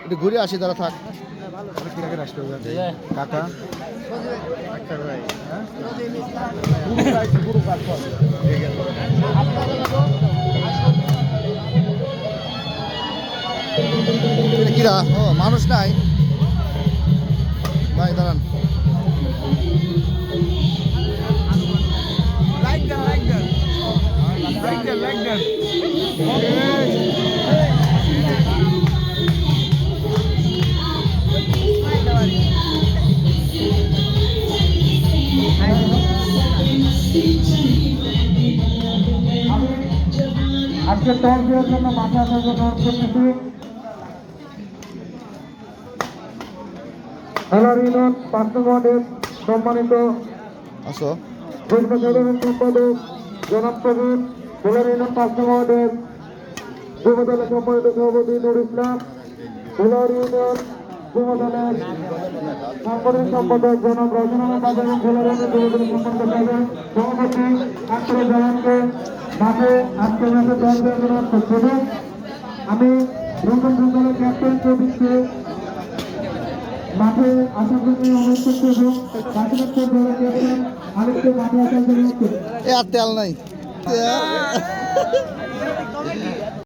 একটু ঘুরে আসি, তারা থাক কাকা। কিরা ও মানুষ নাই ভাই, দাঁড়ান। আজকে টস দেওয়ার জন্য মাঠে আসার জন্য করতেছি খেলার ইউনিয়ন ৫ নং ওয়ার্ডের সম্মানিত আসো। যুগ্ম সাধারণ সম্পাদক জনাব প্রবীণ, খেলার ইউনিয়ন ৫ নং ওয়ার্ডের যুব দলের সম্মানিত সভাপতি নুর ইসলাম, খেলার ইউনিয়ন যুব দলের সাংগঠনিক সম্পাদক জনাব রচনা বাজার এবং খেলার ইউনিয়ন যুব দলের সম্পাদক সভাপতি আক্তার জাহানকে মাঠে আজকে ম্যাচে দল দেওয়ার জন্য করতেছি। আমি রূপন দলের ক্যাপ্টেন প্রবীণকে মাঠে আসার জন্য অনুরোধ করতে এবং কাশীনাথপুর দলের ক্যাপ্টেন আলিফকে মাঠে আসার জন্য। এ আর তেল নাই।